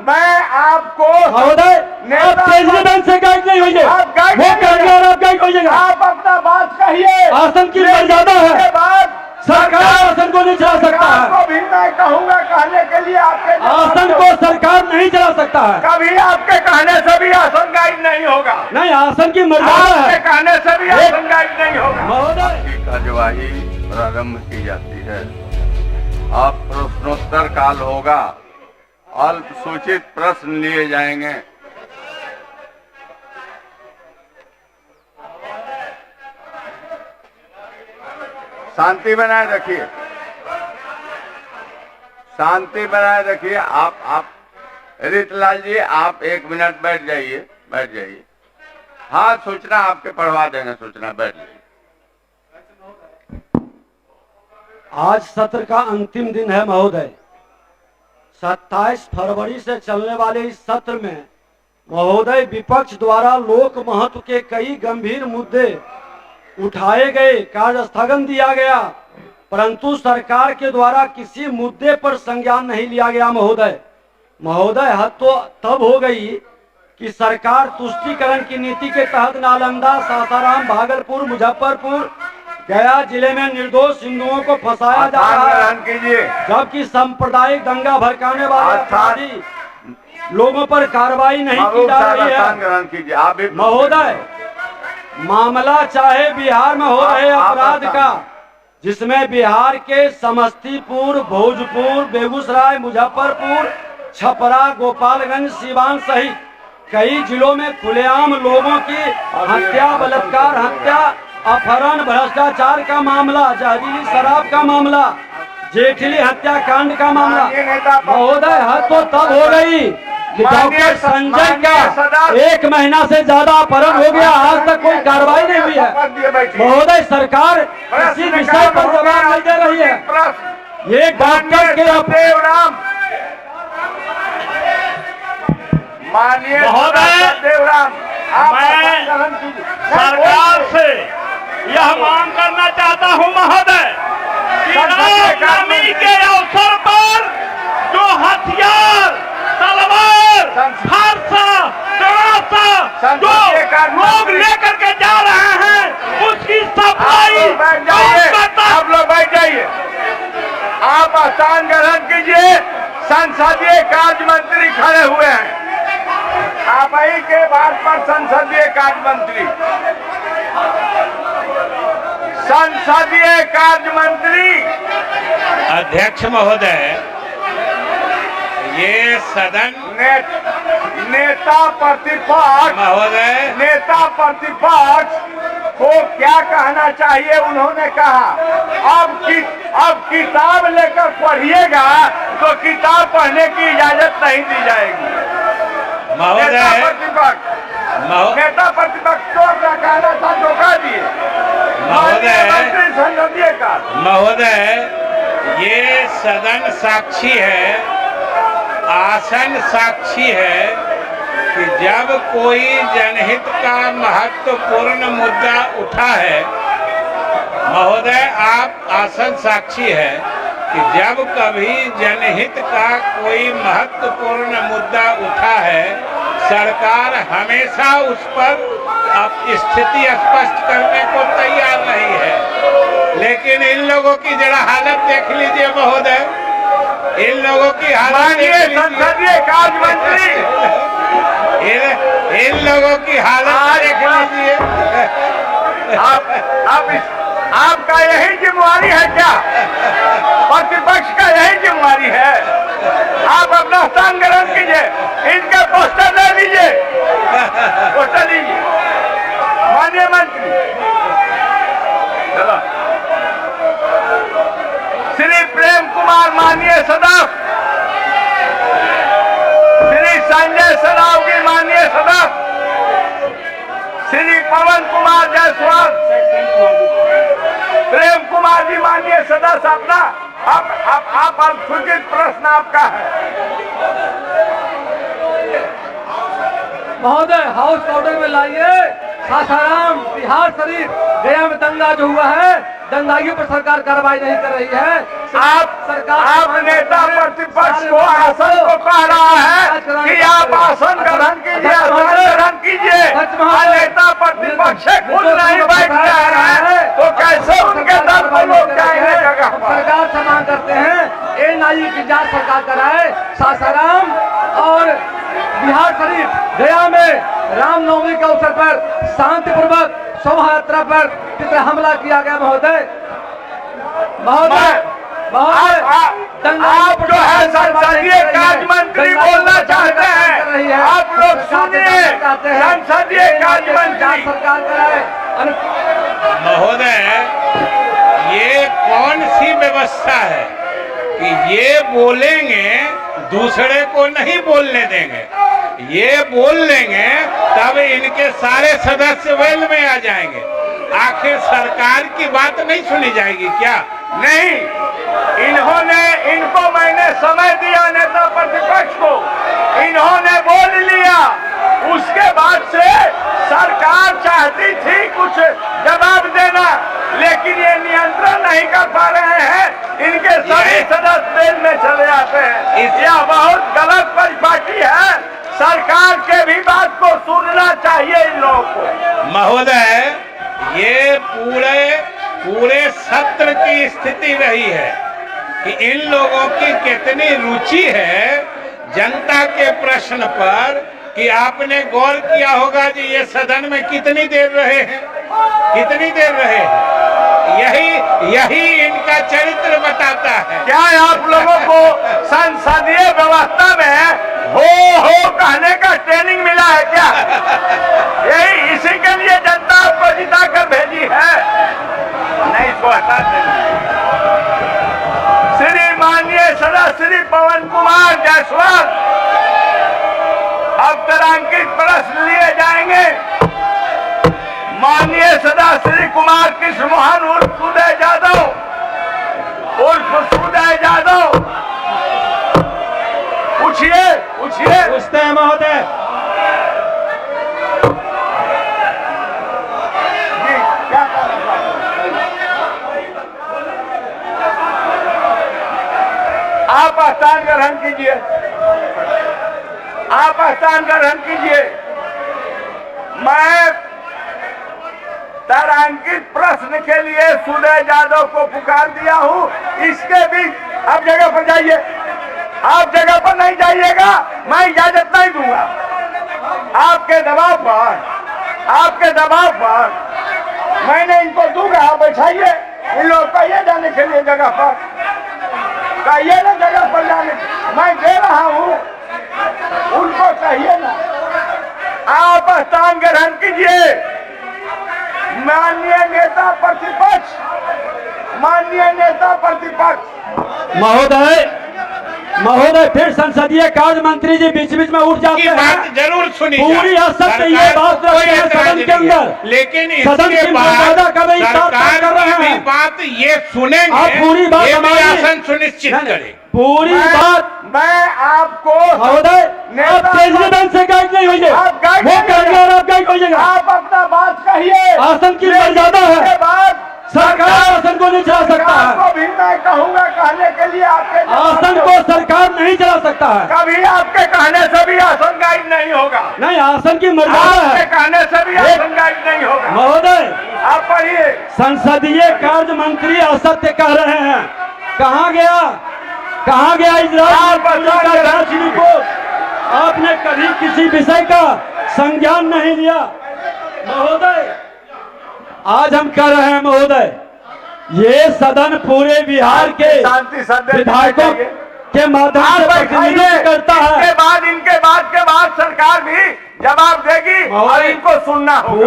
मैं आपको महोदय आप प्रेसिडेंट से गाइड नहीं होइए, आप गाइड वो कहेंगे और आप गाइड होइएगा। आप अपना बात कहिए। आसन की मर्यादा है, उसके बाद सरकार आसन को नहीं चला सकता है। आपको भी मैं कहूंगा कहने के लिए आपके आसन को सरकार नहीं चला सकता है। कभी आपके कहने से भी आसन गाइड नहीं होगा। नहीं, आसन की मर्यादा आपके है। कहने से भी आसन गाइड नहीं होगा। महोदय कार्यवाही प्रारंभ की जाती है। अब प्रश्नोत्तर काल होगा। अल्प सूचित प्रश्न लिए जाएंगे। शांति बनाए रखिए, शांति बनाए रखिए। आप रीतलाल जी आप 1 मिनट बैठ जाइए, बैठ जाइए। हाँ, सूचना आपके पढ़वा देंगे, सूचना बैठ जाइए। आज सत्र का अंतिम दिन है महोदय। 27 फरवरी से चलने वाले इस सत्र में महोदय विपक्ष द्वारा लोक महत्व के कई गंभीर मुद्दे उठाए गए, कार्य स्थगन दिया गया, परंतु सरकार के द्वारा किसी मुद्दे पर संज्ञान नहीं लिया गया। महोदय हद तो तब हो गई कि सरकार तुष्टीकरण की नीति के तहत नालंदा, सासाराम, भागलपुर, मुजफ्फरपुर, गया जिले में निर्दोष हिंदुओं को फंसाया जा रहा है, जबकि सांप्रदायिक दंगा भड़काने वाले अपराधी लोगों पर कार्रवाई नहीं की जा रही है। महोदय मामला चाहे बिहार में हो रहे अपराध का, जिसमें बिहार के समस्तीपुर, भोजपुर, बेगूसराय, मुजफ्फरपुर, छपरा, गोपालगंज, सीवान सहित कई जिलों में खुलेआम लोगों की हत्या, बलात्कार हत्या, अपहरण, भ्रष्टाचार का मामला, जहरीली शराब का मामला, जेठली हत्याकांड का मामला। महोदय हद तो तब हो गई कि डॉक्टर संजय का 1 महीना से ज्यादा अपहरण हो गया, आज तक कोई कार्रवाई नहीं हुई है। महोदय सरकार इसी विषय पर जवाब नहीं दे रही है। ये डॉक्टर के माननीय महोदय, देवराम, मैं सरकार से यह मांग करना चाहता हूं महोदय कि रामनवमी के अवसर पर जो हथियार, तलवार, फरसा, तरासा जो लोग लेकर के जा रहे हैं, उसकी सफाई आप लोग बैठ जाइए। आप स्थान ग्रहण कीजिए। संसदीय कार्य मंत्री खड़े हुए हैं। आप ही के बात पर संसदीय कार्य मंत्री, संसदीय कार्य मंत्री। अध्यक्ष महोदय, ये सदन नेता प्रतिपक्ष महोदय, नेता प्रतिपक्ष को क्या कहना चाहिए उन्होंने कहा। अब किताब लेकर पढ़िएगा तो किताब पढ़ने की इजाजत नहीं दी जाएगी। महोदय, नेता प्रतिपक्ष को क्या कहना था, धोखा दिए। मंत्री संसदीय का महोदय, ये सदन साक्षी है, आसन साक्षी है कि जब कोई जनहित का महत्वपूर्ण मुद्दा उठा है, महोदय आप आसन साक्षी है कि जब कभी जनहित का कोई महत्वपूर्ण मुद्दा उठा है, सरकार हमेशा उस पर स्थिति स्पष्ट करने को तैयार नहीं है। लेकिन इन लोगों की जरा हालत देख लीजिए महोदय, इन लोगों की हालत संसदीय कार्य मंत्री, इन लोगों की हालत देख लीजिए। आपका यही जिम्मेवारी है क्या? प्रतिपक्ष का यही जिम्मेवारी है? आप अपना स्थान ग्रहण कीजिए। इनके पोस्टर दे दीजिए, पोस्टर दीजिए। माननीय मंत्री, चलो। श्री प्रेम कुमार माननीय सदस्य, श्री संजय सरावगी माननीय सदस्य, श्री पवन कुमार जायसवाल, प्रेम कुमार जी माननीय सदस्य। अपना आप सूचित प्रश्न आपका है महोदय। हाउस ऑर्डर में लाइए। सासाराम, बिहार शरीफ, गया में दंगा जो हुआ है, दंगाइयों पर सरकार कार्रवाई नहीं कर रही है। आप नेता प्रतिपक्ष को आसन को कह रहा है कार्रवाई की जांच सरकार कराए। सासाराम और बिहार शरीफ गया में रामनवमी के अवसर पर शांतिपूर्वक शोभा यात्रा पर किस तरह हमला किया गया महोदय। आप जो है संसदीय कार्य मंत्री बोलना चाहते हैं, आप लोग सुनिए। संसदीय कार्य मंत्री सरकार कराए। महोदय, ये कौन सी व्यवस्था है कि ये बोलेंगे दूसरे को नहीं बोलने देंगे, ये बोल लेंगे तब इनके सारे सदस्य वेल में आ जाएंगे। आखिर सरकार की बात नहीं सुनी जाएगी क्या? नहीं, इनको मैंने समय दिया, नेता प्रतिपक्ष को, इन्होंने बोल लिया। उसके बाद से सरकार चाहती थी कुछ जवाब देना, लेकिन ये नियंत्रण नहीं कर पा रहे हैं। इनके सभी सदस्य जेल में चले जाते हैं। यह बहुत गलत परिपाटी है। सरकार के भी बात को सुनना चाहिए इन लोगों को। महोदय, ये पूरे सत्र की स्थिति रही है कि इन लोगों की कितनी रुचि है जनता के प्रश्न पर, कि आपने गौर किया होगा कि ये सदन में कितनी देर रहे हैं, कितनी देर रहे हैं। यही इनका चरित्र बताता है। क्या आप लोगों को संसदीय व्यवस्था में हो कहने का ट्रेनिंग मिला है क्या? यही इसी के लिए जनता आपको जिता कर भेजी है। नहीं, इसको हटा देना। श्री माननीय सदस्य श्री पवन कुमार जायसवाल, अब तारांकित प्रश्न लिए जाएंगे। माननीय सदस्य श्री कुमार कृष्ण मोहन उर्फ सुदय यादव, पूछिए। पूछते हैं महोदय। जी, क्या कहना? आप स्थान ग्रहण कीजिए। आप स्थान ग्रहण कीजिए। मैं तारांकित प्रश्न के लिए सुदय यादव को पुकार दिया हूं। इसके बीच आप जगह पर जाइए। आप जगह पर नहीं जाइएगा, मैं इजाजत नहीं दूंगा। आपके दबाव पर मैंने इनको दूंगा। आप बैठाइए। इन लोग कहिए जाने के लिए जगह पर, कहिए ना जगह पर जाने। मैं दे रहा हूं, उनको कहिए ना। आप स्थान ग्रहण कीजिए। माननीय नेता प्रतिपक्ष महोदय, फिर संसदीय कार्य मंत्री जी बीच बीच में उठ जाते हैं। बात जरूर सुनी पूरी असर से ये बात रखते हैं सदन के अंदर, लेकिन सदन इसके की बाद मर्यादा का भी सरकार कर रहे की भी हैं। बात ये सुनेंगे, आप पूरी बात ये भी हमारी- आसन सुनिश्चित करें। पूरी बात मैं आपको महोदय, आप केंद्रीय बैंक से गाइड नहीं होइए, आप गाइड वो नहीं करेंगे और आप गाइड होइएगा। आप अपना बात कहिए। आसन की मर्यादा है। उसके बाद सरकार आसन को नहीं चला सकता सरकार है। को भी मैं कहूंगा कहने के लिए। आपके आसन को सरकार नहीं चला सकता है। कभी आपके कहने से भी आसन गाइड नहीं होगा। नहीं, आसन की मर्यादा आपके है कहने से भी आसन गाइड नहीं होगा। महोदय। आप पढ़िए। संसदीय कार्य मंत्री असत्य कह रहे हैं। कहाँ गया इजराइल का जांच रिपोर्ट? आपने कभी किसी विषय का संज्ञान नहीं लिया महोदय। आज हम कह रहे हैं महोदय, ये सदन पूरे बिहार के शांति संदेश विधायकों के माध्यम से प्रतिनिधित्व करता है। इनके बाद सरकार भी जवाब देगी और इनको सुनना होगा।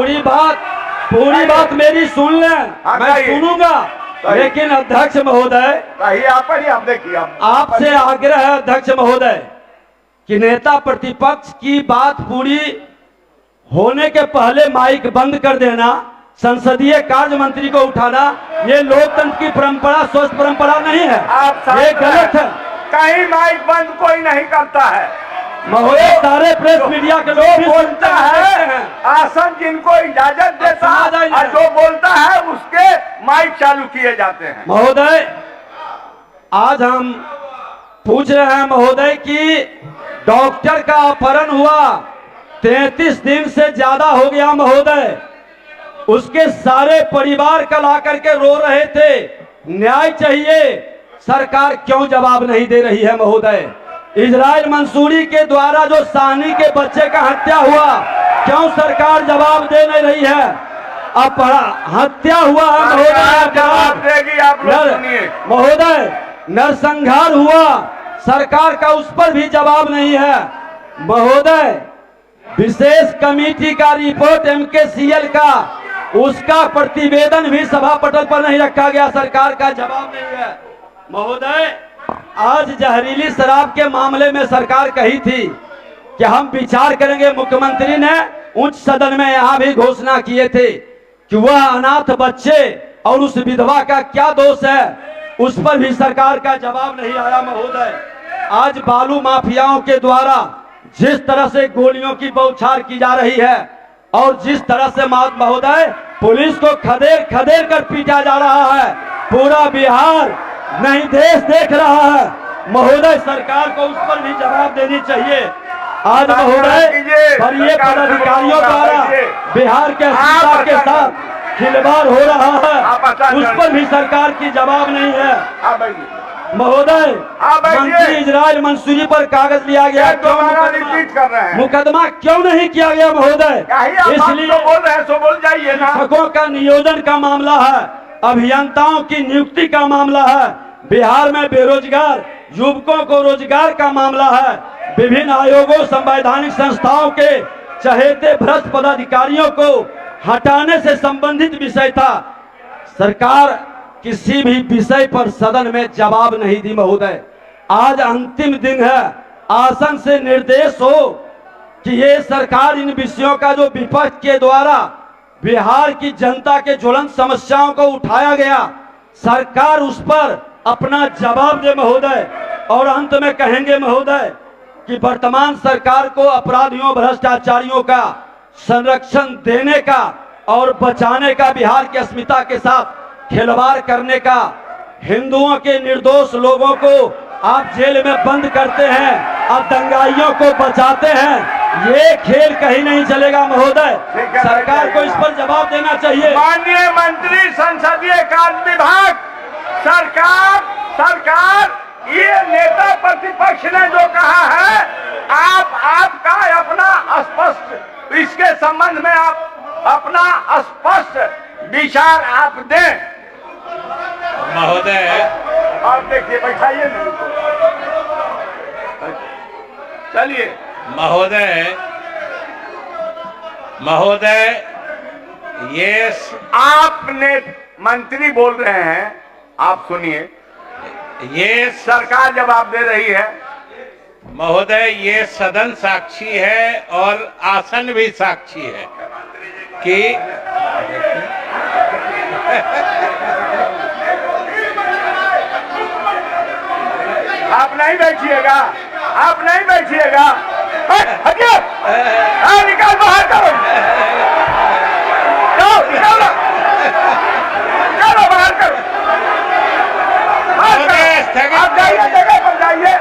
पूरी बात मेरी सुन लें। मैं सुनूंगा, लेकिन अध्यक्ष महोदय, आप देखिए। आपसे आग्रह है अध्यक्ष महोदय कि नेता प्रतिपक्ष की बात पूरी होने के पहले माइक बंद कर देना, संसदीय कार्य मंत्री को उठाना, ये लोकतंत्र की परंपरा, स्वस्थ परंपरा नहीं है। ये गलत है। कहीं माइक बंद कोई नहीं करता है महोदय। सारे प्रेस मीडिया के लोग भी बोलता है, आसन जिनको इजाजत देता है और जो बोलता है उसके माइक चालू किए जाते हैं। महोदय, आज हम पूछ रहे हैं महोदय कि डॉक्टर का अपहरण हुआ, 33 दिन से ज्यादा हो गया महोदय। उसके सारे परिवार कल आकर के रो रहे थे, न्याय चाहिए, सरकार क्यों जवाब नहीं दे रही है महोदय? इजराइल मंसूरी के द्वारा जो सानी के बच्चे का हत्या हुआ, क्यों सरकार जवाब दे नहीं रही है? हत्या हुआ है महोदय, जवाब देगी, आप लोग सुनिए। महोदय नरसंहार हुआ, सरकार का उस पर भी जवाब नहीं है महोदय। विशेष कमेटी का रिपोर्ट MKCL का, उसका प्रतिवेदन भी सभा पटल पर नहीं रखा गया, सरकार का जवाब नहीं है महोदय। आज जहरीली शराब के मामले में सरकार कही थी कि हम विचार करेंगे। मुख्यमंत्री ने उच्च सदन में यहां भी घोषणा किए थे कि वह अनाथ बच्चे और उस विधवा का क्या दोष है, उस पर भी सरकार का जवाब नहीं आया महोदय। आज बालू माफियाओं के द्वारा जिस तरह से गोलियों की बौछार की जा रही है और जिस तरह से महोदय पुलिस को खदेड़ खदेड़ कर पीटा जा रहा है, पूरा बिहार नहीं देश देख रहा है महोदय। सरकार को उस पर भी जवाब देनी चाहिए। आज महोदय वरीय पदाधिकारियों द्वारा बिहार के अस्मिता के साथ खिलवाड़ हो रहा है, उस पर भी सरकार की जवाब नहीं है महोदय। मंत्री इजराइल मंसूरी पर कागज लिया गया, मुकदमा क्यों नहीं किया गया महोदय? इसलिए बोल रहे हैं, सो बोल जाइए ना। शिक्षकों का नियोजन का मामला है, अभियंताओं की नियुक्ति का मामला है, बिहार में बेरोजगार युवकों को रोजगार का मामला है, विभिन्न आयोगों संवैधानिक संस्थाओं के चहेते भ्रष्ट पदाधिकारियों को हटाने से संबंधित विषय था। सरकार किसी भी विषय पर सदन में जवाब नहीं दी महोदय। आज अंतिम दिन है, आसन से निर्देश हो कि ये सरकार इन विषयों का जो विपक्ष के द्वारा बिहार की जनता के ज्वलंत समस्याओं को उठाया गया, सरकार उस पर अपना जवाब दे महोदय। और अंत में कहेंगे महोदय कि वर्तमान सरकार को अपराधियों भ्रष्टाचारियों का संरक्षण देने का और बचाने का, बिहार की अस्मिता के साथ खिलवाड़ करने का, हिंदुओं के निर्दोष लोगों को आप जेल में बंद करते हैं, आप दंगाइयों को बचाते हैं, ये खेल कहीं नहीं चलेगा महोदय। सरकार को इस पर जवाब देना चाहिए। माननीय मंत्री संसदीय कार्य विभाग, सरकार ये नेता प्रतिपक्ष ने जो कहा है, आपका अपना स्पष्ट इसके संबंध में आप अपना स्पष्ट विचार आप दें महोदय। आप देखिए, बैठाइए नहीं, चलिए महोदय ये आपने मंत्री बोल रहे हैं, आप सुनिए, ये सरकार जवाब दे रही है महोदय। ये सदन साक्षी है और आसन भी साक्षी है कि आप नहीं बैठिएगा, आप नहीं बैठिएगा, हटिए, निकाल बाहर करो, निकालो, बाहर करो, आप जाइए, जगह पर जाइए।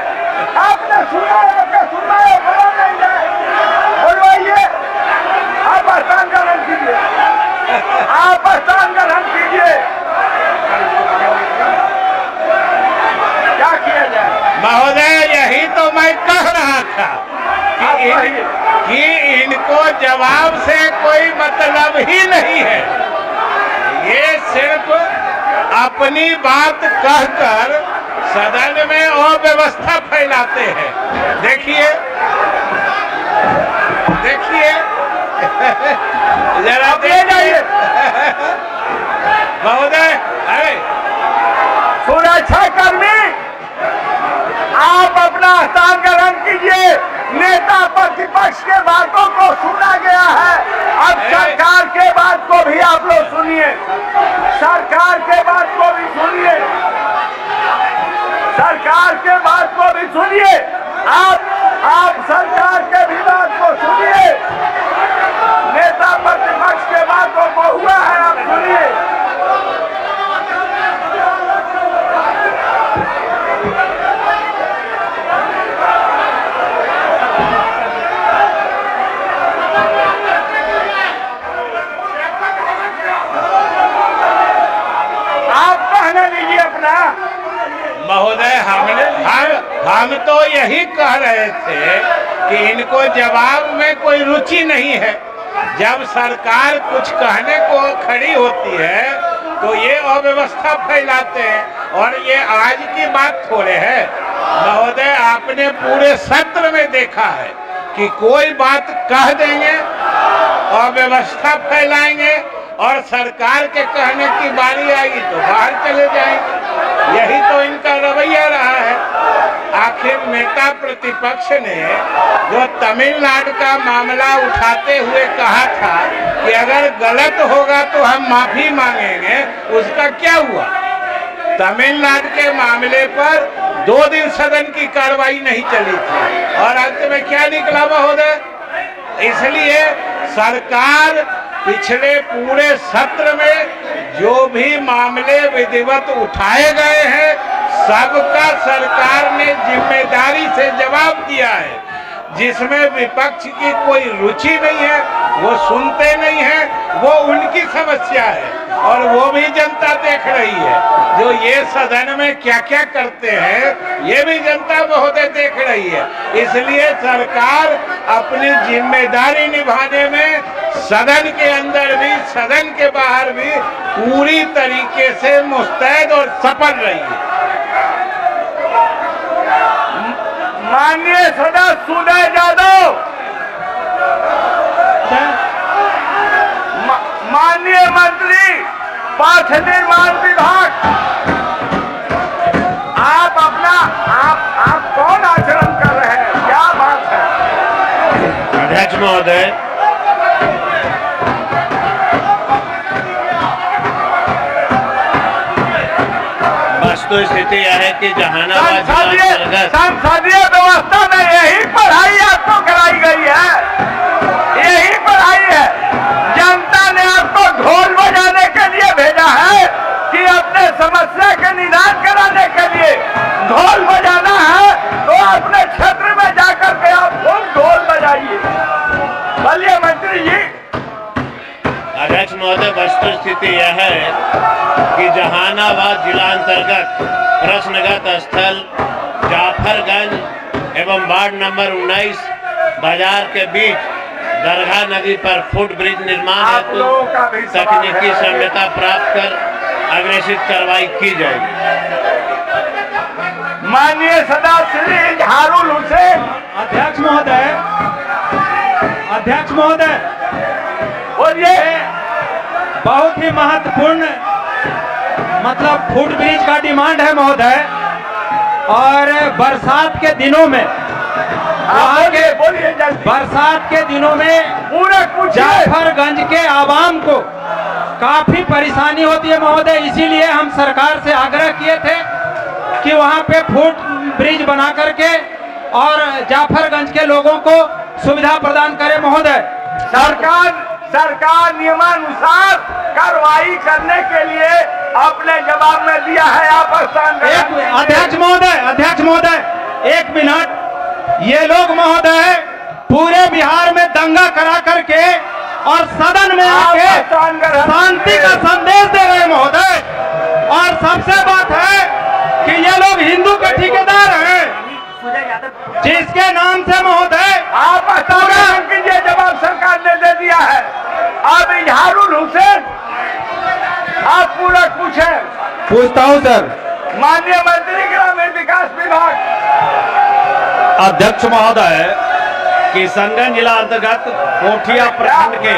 आपने सुना है, आपका सुनना है, बोला नहीं है, बोलवाइए। आप स्थान ग्रहण कीजिए, आप स्थान ग्रहण कीजिए। क्या किया जाए महोदय? यही तो मैं कह रहा था कि इनको जवाब से कोई मतलब ही नहीं है, ये सिर्फ अपनी बात कहकर सदन में अव्यवस्था फैलाते हैं। देखिए जरा देखिए महोदय। अरे सुरक्षा कर्मी, आप अपना स्थान ग्रहण कीजिए। नेता प्रतिपक्ष के बातों को सुना गया है, अब सरकार के बात को भी आप लोग सुनिए, सरकार के बात को भी सुनिए, सरकार के बात को भी सुनिए। आप सरकार के भी बात को सुनिए, नेता प्रतिपक्ष के बातों को हुआ है, आप सुनिए। हम तो यही कह रहे थे कि इनको जवाब में कोई रुचि नहीं है। जब सरकार कुछ कहने को खड़ी होती है तो ये अव्यवस्था फैलाते हैं। और ये आज की बात थोड़े है महोदय, आपने पूरे सत्र में देखा है कि कोई बात कह देंगे, अव्यवस्था फैलाएंगे और सरकार के कहने की बारी आएगी तो बाहर चले जाएंगे। यही तो इनका रवैया रहा है। आखिर नेता प्रतिपक्ष ने जो तमिलनाडु का मामला उठाते हुए कहा था कि अगर गलत होगा तो हम माफी मांगेंगे, उसका क्या हुआ? तमिलनाडु के मामले पर 2 दिन सदन की कार्रवाई नहीं चली थी और अंत में क्या निकला महोदय? इसलिए सरकार पिछले पूरे सत्र में जो भी मामले विधिवत उठाए गए हैं सबका सरकार ने जिम्मेदारी से जवाब दिया है। जिसमें विपक्ष की कोई रुचि नहीं है, वो सुनते नहीं है, वो उनकी समस्या है और वो भी जनता देख रही है। जो ये सदन में क्या क्या करते हैं ये भी जनता महोदय देख रही है। इसलिए सरकार अपनी जिम्मेदारी निभाने में सदन के अंदर भी सदन के बाहर भी पूरी तरीके से मुस्तैद और सफल रही है। माननीय सदस्य सुदय यादव, माननीय मंत्री पथ निर्माण विभाग, आप अपना आप कौन आचरण कर रहे हैं? क्या बात है? अध्यक्ष महोदय, वस्तु स्थिति यह है कि जहानाबाद जिला अंतर्गत संसदीय व्यवस्था में यही पढ़ाई आपको कराई गई है, यही पढ़ाई है। जनता ने आपको ढोल बजाने के लिए भेजा है कि अपने समस्या के निदान कराने के लिए ढोल बजाना है तो अपने क्षेत्र में जाकर के आप खूब ढोल बजाइए। बोलिए मंत्री जी। अध्यक्ष महोदय, वस्तु स्थिति यह है कि जहानाबाद जिला अंतर्गत प्रश्नगत स्थल जाफरगंज एवं वार्ड नंबर 19 बाजार के बीच दरगाह नदी पर फुट ब्रिज निर्माण हेतु तकनीकी सहायता प्राप्त कर अग्रेसित कार्रवाई की जाएगी। माननीय सदस्य श्री झारुल हुसैन। अध्यक्ष महोदय, अध्यक्ष महोदय, बोलिए। बहुत ही महत्वपूर्ण मतलब फुट ब्रिज का डिमांड है महोदय। और बरसात के दिनों में बोलिए जल्दी। बरसात के दिनों में पूरा कुछ जाफरगंज के आवाम को काफी परेशानी होती है महोदय। इसीलिए हम सरकार से आग्रह किए थे कि वहां पे फुट ब्रिज बना करके और जाफरगंज के लोगों को सुविधा प्रदान करे महोदय। सरकार नियमानुसार कार्रवाई करने के लिए अपने जवाब में दिया है। आप अध्यक्ष महोदय 1 मिनट। ये लोग महोदय पूरे बिहार में दंगा करा करके और सदन में आके शांति का संदेश दे रहे महोदय। और सबसे बात है कि ये लोग हिंदू के ठेकेदार हैं, जिसके नाम से महोदय आप कीजिए। जवाब सरकार ने दे दिया है। अब इजहारुल हुसैन आप पूरा पूछें। पूछता हूँ सर। माननीय मंत्री ग्रामीण विकास विभाग। अध्यक्ष महोदय, किशनगंज जिला अंतर्गत कोठिया प्रखंड के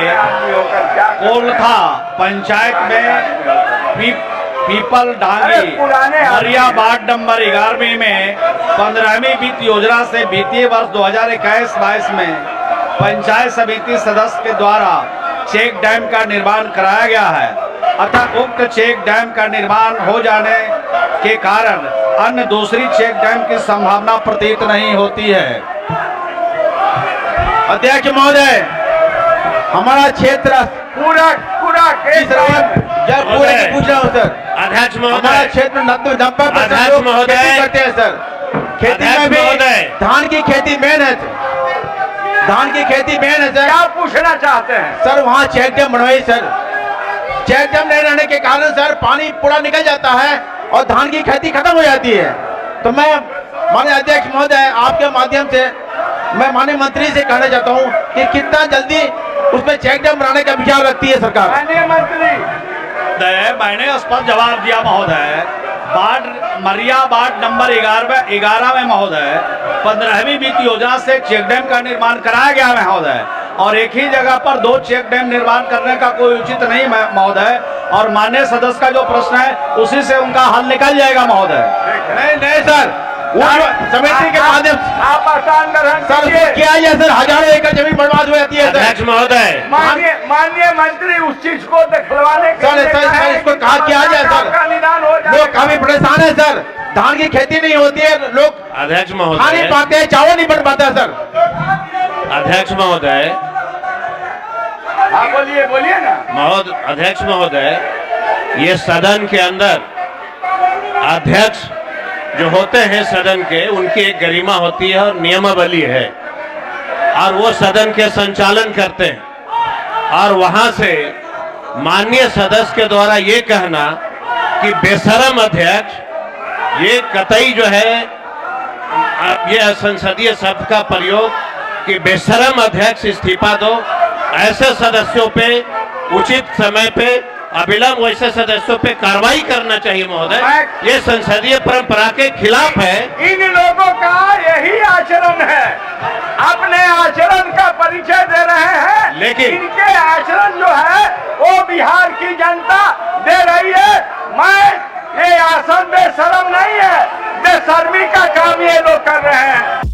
कोलखा पंचायत में पीपल डांगी मरिया वार्ड नंबर 11 में 15वीं वित्त योजना से वित्तीय वर्ष 2021-22 में पंचायत समिति सदस्य के द्वारा चेक डैम का निर्माण कराया गया है। अतः उक्त चेक डैम का निर्माण हो जाने के कारण अन्य दूसरी चेक डैम की संभावना प्रतीत नहीं होती है। अध्यक्ष महोदय, हमारा क्षेत्र पूरा पूछ रहा हूँ सर। अध्यक्ष महोदय, हमारा क्षेत्र 90% खेती करते हैं सर। खेती में भी धान की खेती मेन है, धान की खेती मेन है सर। क्या पूछना चाहते हैं सर? वहाँ चेक डैम बनवाई सर। चेक डैम नहीं रहने के कारण सर पानी पूरा निकल जाता है और धान की खेती खत्म हो जाती है। तो मैं माननीय अध्यक्ष महोदय, आपके माध्यम से मैं माननीय मंत्री से कहना चाहता हूँ कि कितना जल्दी उसमें चेक डैम बनाने का विचार रखती है सरकार। माननीय मंत्री, मैंने स्पष्ट जवाब दिया महोदय। मरिया वार्ड नंबर 11 में महोदय 15वीं वित्त योजना से चेक डैम का निर्माण कराया गया महोदय, और एक ही जगह पर 2 चेक डैम निर्माण करने का कोई उचित नहीं महोदय। और माननीय सदस्य का जो प्रश्न है उसी से उनका हल निकल जाएगा महोदय। नहीं सर, वो समिति के माध्यम से आप स्थान ग्रहण सर कीजिए। किया है सर, हजारों एकड़ जमीन बर्बाद हो जाती है सर। अध्यक्ष महोदय, माननीय मंत्री उस चीज को दिखलवाने के लिए सर इसको कहा किया जाए सर। का निदान हो जाए। लोग काफी परेशान है सर, धान की खेती नहीं होती है, लोग अध्यक्ष खा नहीं महोदय, पाते हैं, चावल नहीं बन पाता है सर। अध्यक्ष महोदय, हाँ बोलिए बोलिए ना। अध्यक्ष महोदय, ये सदन के अंदर अध्यक्ष जो होते हैं सदन के, उनकी एक गरिमा होती है और नियमावली है, और वो सदन के संचालन करते हैं। और वहां से माननीय सदस्य के द्वारा ये कहना कि बेशरम अध्यक्ष, ये कतई जो है ये संसदीय शब्द का प्रयोग कि बेशरम अध्यक्ष इस्तीफा दो, ऐसे सदस्यों पे उचित समय पे अविलंब वैसे सदस्यों पे कार्रवाई करना चाहिए महोदय। ये संसदीय परंपरा के खिलाफ है। इन लोगों का यही आचरण है, अपने आचरण का परिचय दे रहे हैं, लेकिन इनके आचरण जो है वो बिहार की जनता दे रही है। मैं ये आसन बेशरम नहीं है, बेशर्मी का काम ये लोग कर रहे हैं।